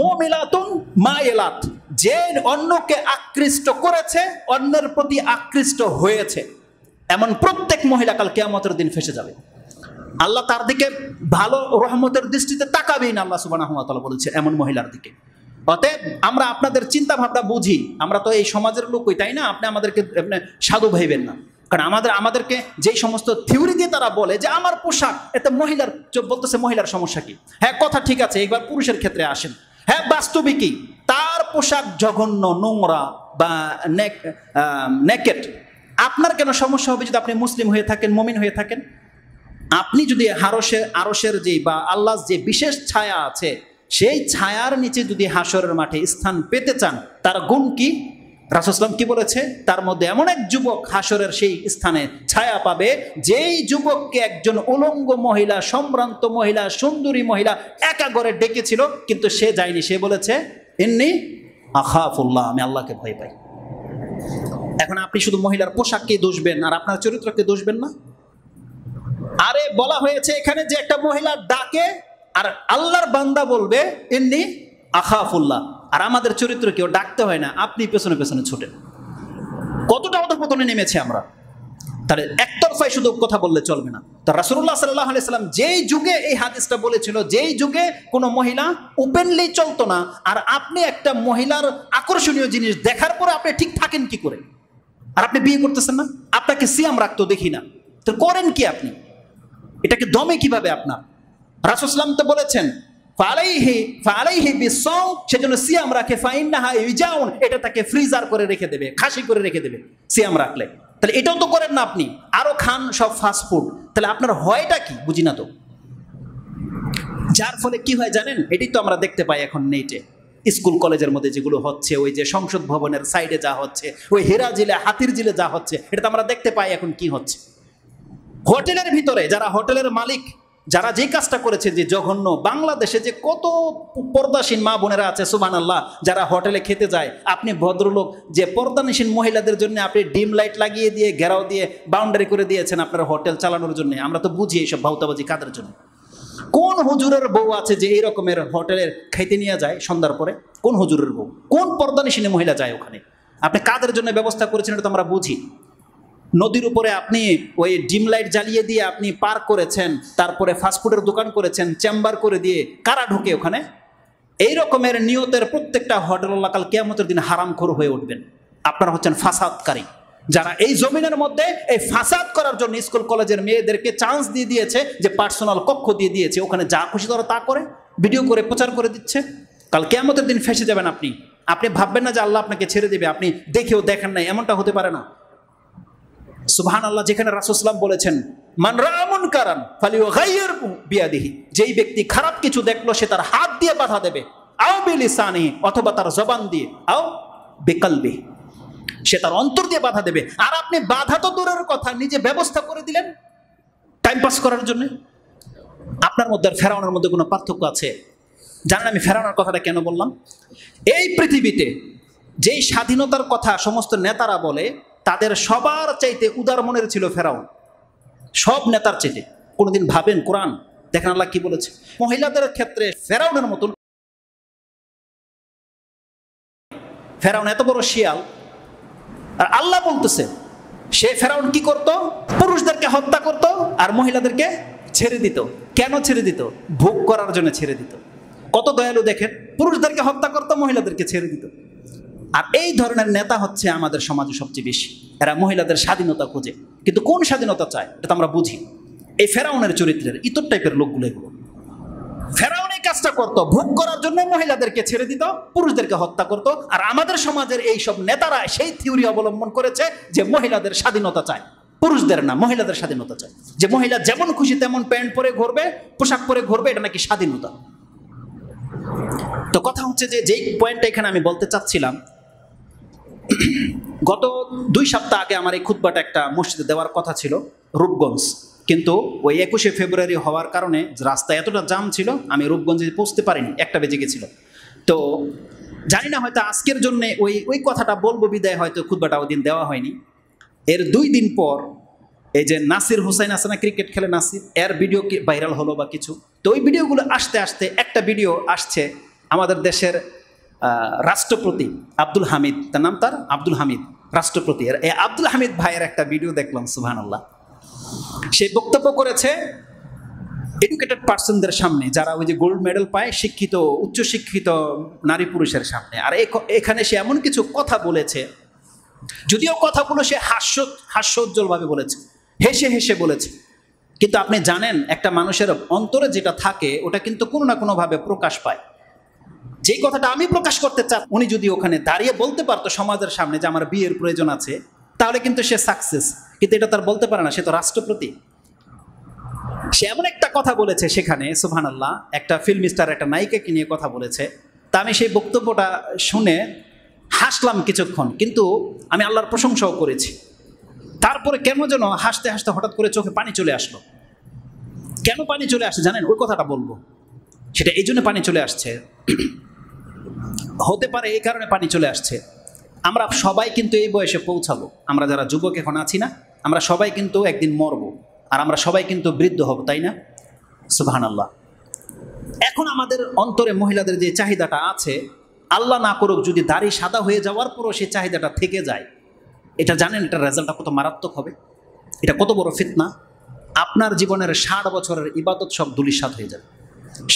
মুমিলাতুন মাইলাত, যে অন্যকে আকৃষ্ট করেছে, অন্যের প্রতি আকৃষ্ট হয়েছে, এমন প্রত্যেক মহিলা কাল কিয়ামতের দিন ফেঁসে যাবে। আল্লাহ তার দিকে ভালো রহমতের দৃষ্টিতে তাকাবেই না। আল্লাহ সুবহানাহু ওয়া তাআলা বলেছে এমন মহিলার দিকে। অতএব আমরা আপনাদের চিন্তা ভাবনা বুঝি, আমরা তো এই সমাজের লোকই, তাই না? আপনি আমাদেরকে সাধু ভাইবেন না। কারণ আমাদেরকে যেই সমস্ত থিওরি দিয়ে তারা বলে যে আমার পোশাক, এতে মহিলার বলতেছে মহিলার সমস্যা কি? হ্যাঁ, কথা ঠিক আছে, একবার পুরুষের ক্ষেত্রে আসেন। হ্যাঁ, বাস্তবিকই তার পোশাক জঘন্য, নোংরা বা নেকেট। আপনার কেন সমস্যা হবে যদি আপনি মুসলিম হয়ে থাকেন, মুমিন হয়ে থাকেন? আপনি যদি আরশের যে বা আল্লাহর যে বিশেষ ছায়া আছে, সেই ছায়ার নিচে যদি হাসরের মাঠে স্থান পেতে চান, তার গুণ কি? রাসূল সাল্লাল্লাহু আলাইহি ওয়াসাল্লাম কি বলেছে? তার মধ্যে এমন এক যুবক হাসরের সেই স্থানে ছায়া পাবে, যেই যুবককে একজন উলঙ্গ মহিলা, সম্ভ্রান্ত মহিলা, সুন্দরী মহিলা একা ঘরে ডেকেছিল, কিন্তু সে যায়নি। সে বলেছে ইন্নী আখাফুল্লাহ, আমি আল্লাহকে ভয় পাই। এখন আপনি শুধু মহিলার পোশাককে দোষবেন আর আপনার চরিত্রকে দোষবেন না? আরে বলা হয়েছে এখানে যে একটা মহিলা ডাকে আর আল্লাহর বান্দা বলবে ইন্নী আখাফুল্লাহ, আর আমাদের চরিত্র কেউ ডাকতে হয় না, আপনি পেছনে পেছনে ছুটেন। কতটা অধঃপতনে নেমেছে আমরা! তাহলে একতরফায় শুধু কথা বললে চলবে না। তো রাসূলুল্লাহ সাল্লাল্লাহু আলাইহি সাল্লাম যেই যুগে এই হাদিসটা বলেছিল, যেই যুগে কোনো মহিলা ওপেনলি চলতো না, আর আপনি একটা মহিলার আকর্ষণীয় জিনিস দেখার পরে আপনি ঠিক থাকেন কি করে? আর আপনি বিয়ে করতেছেন না? আপনাকে সিয়াম রাখতো দেখি না, তো করেন কি আপনি? এটাকে দমে কিভাবে আপনার? রাসূল সাল্লাল্লাহু আলাইহি ওয়াসাল্লাম তো বলেছেন ফালাইহি বিসসাম, সেজন্য সিয়াম রাখে, ফাইন্নাহা ইজাউন, এটা তাকে ফ্রিজার করে রেখে দেবে, খাসি করে রেখে দেবে সিয়াম রাখলে। তাহলে এটাও তো করেন না আপনি, আরো খান সব ফাস্ট ফুড। তাহলে আপনার হয়টা কি বুঝি না তো। যার ফলে কি হয় জানেন? এটাই তো আমরা দেখতে পাই এখন নেটে, স্কুল কলেজের মধ্যে যেগুলো হচ্ছে, ওই যে সংসদ ভবনের সাইডে যা হচ্ছে, ওই হেরা জিলে, হাতির জিলে যা হচ্ছে, এটা তো আমরা দেখতে পাই এখন কি হচ্ছে। হোটেলের ভিতরে যারা হোটেলের মালিক, যারা যে কাজটা করেছে, যে জঘন্য, বাংলাদেশে যে কত পর্দাসীন মা বোনেরা আছে সুবহানাল্লাহ, যারা হোটেলে খেতে যায়, আপনি ভদ্রলোক যে পর্দাসীন মহিলাদের জন্য আপনি ডিম লাইট লাগিয়ে দিয়ে, ঘেরাও দিয়ে, বাউন্ডারি করে দিয়েছেন আপনার হোটেল চালানোর জন্য। আমরা তো বুঝি এইসব ভাউতাবাজি কাদের জন্য। কোন হুজুরের বউ আছে যে এই রকমের হোটেলের খাইতে নিয়ে যায় সন্ধ্যার পরে? কোন হুজুরের বউ, কোন পর্দানিসীন মহিলা যায় ওখানে? আপনি কাদের জন্য ব্যবস্থা করেছেন এটা তো আমরা বুঝি। নদীর উপরে আপনি ওই ডিম লাইট জ্বালিয়ে দিয়ে আপনি পার্ক করেছেন, তারপরে ফাস্টফুডের দোকান করেছেন, চেম্বার করে দিয়ে, কারা ঢুকে ওখানে? এই রকমের নিয়তের প্রত্যেকটা হোটেল কাল কিয়ামতের দিন হারামখোর হয়ে উঠবেন। আপনারা হচ্ছেন ফাসাদকারী, যারা এই জমিনের মধ্যে এই ফাসাদ করার জন্য স্কুল কলেজের মেয়েদেরকে চান্স দিয়ে দিয়েছে, যে পার্সোনাল কক্ষ দিয়ে দিয়েছে, ওখানে যা খুশি তারা তা করে, ভিডিও করে প্রচার করে দিচ্ছে। কাল কিয়ামতের দিন ফেঁসে যাবেন আপনি। আপনি ভাববেন না যে আল্লাহ আপনাকে ছেড়ে দেবে, আপনি দেখেও দেখেন নাই, এমনটা হতে পারে না। সুবহানাল্লাহ, যেখানে রাসূল সাল্লাল্লাহু আলাইহি ওয়াসাল্লাম বলেছেন মান রাআ মুনকারান ফালিয়ুগাইয়িরহু বিয়াদিহি, যেই ব্যক্তি খারাপ কিছু দেখলো সে তার হাত দিয়ে বাধা দেবে, আও বিলিসানিহি, অথবা তার জবান দিয়ে, আও বিকলবিহি, সে তার অন্তর দিয়ে বাধা দেবে। আর আপনি বাধা তো দূরের কথা, নিজে ব্যবস্থা করে দিলেন টাইম পাস করার জন্য। আপনার মধ্যে আর ফেরাউনের মধ্যে কোনো পার্থক্য আছে? জানেন আমি ফেরাউনের কথাটা কেন বললাম? এই পৃথিবীতে যেই স্বাধীনতার কথা সমস্ত নেতারা বলে, তাদের সবার চাইতে উদার মনের ছিল ফেরাউন, সব নেতার চাইতে। কোনোদিন ভাবেন কোরআন দেখেন আল্লাহ কি বলেছে? মহিলাদের ক্ষেত্রে ফেরাউনের মতন, ফেরাউন এত বড় শিয়াল, আর আল্লাহ বলতেছে সে ফেরাউন কি করত? পুরুষদেরকে হত্যা করত আর মহিলাদেরকে ছেড়ে দিত। কেন ছেড়ে দিত? ভোগ করার জন্য ছেড়ে দিত। কত দয়ালু দেখেন, পুরুষদেরকে হত্যা করত, মহিলাদেরকে ছেড়ে দিত। আর এই ধরনের নেতা হচ্ছে আমাদের সমাজে সবচেয়ে বেশি। এরা মহিলাদের স্বাধীনতা খোঁজে, কিন্তু কোন স্বাধীনতা চায় এটা আমরা বুঝি। এই ফেরাউনের চরিত্রের ইতর টাইপের লোকগুলো, এগুলো ফেরাউন এই কাজ কাজটা করতো, ভোগ করার জন্য মহিলাদেরকে ছেড়ে দিত, পুরুষদেরকে হত্যা করত। আর আমাদের সমাজের এই সব নেতারা সেই থিওরি অবলম্বন করেছে যে মহিলাদের স্বাধীনতা চায়, পুরুষদের না, মহিলাদের স্বাধীনতা চায়, যে মহিলা যেমন খুশি তেমন প্যান্ট পরে ঘুরবে, পোশাক পরে ঘুরবে, এটা নাকি স্বাধীনতা। তো কথা হচ্ছে যে যেই পয়েন্টটা এখানে আমি বলতে চাচ্ছিলাম, গত 2 সপ্তাহ আগে আমার এই খুতবাটা একটা মসজিদে দেওয়ার কথা ছিল, রূপগঞ্জ, কিন্তু ওই 21শে ফেব্রুয়ারি হওয়ার কারণে রাস্তায় এতটা জাম ছিল, আমি রূপগঞ্জে পৌঁছতে পারিনি, 1টা বেজে গেছিল। তো জানি না, হয়তো আজকের জন্য ওই কথাটা বলবো বিদায়, হয়তো খুতবাটা ওই দিন দেওয়া হয়নি। এর 2 দিন পর এই যে নাসির হুসাইন আছে না, ক্রিকেট খেলে নাসির, এর ভিডিও ভাইরাল হলো বা কিছু। তো ওই ভিডিওগুলো আসতে আসতে একটা ভিডিও আসছে আমাদের দেশের রাষ্ট্রপতি আব্দুল হামিদ, তার নাম তার আব্দুল হামিদ, রাষ্ট্রপতি। এই আব্দুল হামিদ ভাইয়ের একটা ভিডিও দেখলাম, সুবহানাল্লাহ। সে বক্তব্য করেছে এডুকেটেড পার্সনদের সামনে, যারা ওই যে গোল্ড মেডেল পায়, শিক্ষিত উচ্চশিক্ষিত নারী পুরুষের সামনে। আর এখানে সে এমন কিছু কথা বলেছে, যদিও কথাগুলো সে হাস্যোজ্জ্বলভাবে বলেছে, হেসে হেসে বলেছে, কিন্তু আপনি জানেন একটা মানুষের অন্তরে যেটা থাকে ওটা কিন্তু কোনো না কোনোভাবে প্রকাশ পায়। যেই কথাটা আমি প্রকাশ করতে চাই, উনি যদি ওখানে দাঁড়িয়ে বলতে পারতো সমাজের সামনে যে আমার বিয়ের প্রয়োজন আছে, তাহলে কিন্তু সে সাকসেস, কিন্তু এটা তার বলতে পারে না, সে তো রাষ্ট্রপতি। সে এমন একটা কথা বলেছে সেখানে, সুবহানাল্লাহ, একটা ফিল্ম স্টার, একটা নায়িকাকে নিয়ে কথা বলেছে। তা আমি সেই বক্তব্যটা শুনে হাসলাম কিছুক্ষণ, কিন্তু আমি আল্লাহর প্রশংসাও করেছি। তারপরে কেন যেন হাসতে হাসতে হঠাৎ করে চোখে পানি চলে আসলো। কেন পানি চলে আসে জানেন? ওই কথাটা বলবো। সেটা এই জন্য পানি চলে আসছে, হতে পারে এই কারণে পানি চলে আসছে, আমরা সবাই কিন্তু এই বয়সে পৌঁছাবো, আমরা যারা যুবক এখন আছি না, আমরা সবাই কিন্তু একদিন মরবো, আর আমরা সবাই কিন্তু বৃদ্ধ হব, তাই না? সুবহানাল্লাহ। এখন আমাদের অন্তরে মহিলাদের যে চাহিদাটা আছে, আল্লাহ না করুক যদি দাড়ি সাদা হয়ে যাওয়ার পরও সেই চাহিদাটা থেকে যায়, এটা জানেন এটার রেজাল্টটা কত মারাত্মক হবে? এটা কত বড় ফিতনা। আপনার জীবনের 60 বছরের ইবাদত সব ধূলিসাৎ হয়ে যাবে,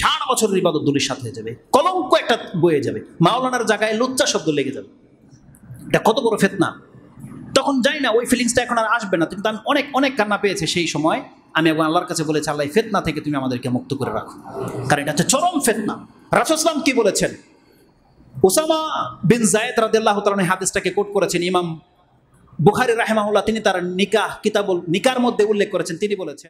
60 বছরের ইবাদত ধূলিসাৎ হয়ে যাবে, কলঙ্ক একটা বয়ে যাবে, মাওলানার জায়গায় লুচ্চা শব্দ লেগে যাবে। এটা কত বড় ফিতনা। তখন যাই না, ওই ফিলিংসটা এখন আর আসবে না, কিন্তু আমি অনেক অনেক কান্না পেয়েছে সেই সময়। আমি একবার আল্লাহর কাছে বলেছি, আল্লাহ ফিতনা থেকে তুমি আমাদেরকে মুক্ত করে রাখো, কারণ এটা হচ্ছে চরম ফিতনা। রাসূল সাল্লাল্লাহু আলাইহি ওয়াসাল্লাম কি বলেছেন? উসামা বিন যায়েদ রাদিয়াল্লাহু তাআলা হাদিসটাকে কোট করেছেন ইমাম বুখারী রাহিমাহুল্লাহ, তিনি তার নিকাহ কিতাবুল নিকার মধ্যে উল্লেখ করেছেন। তিনি বলেছেন,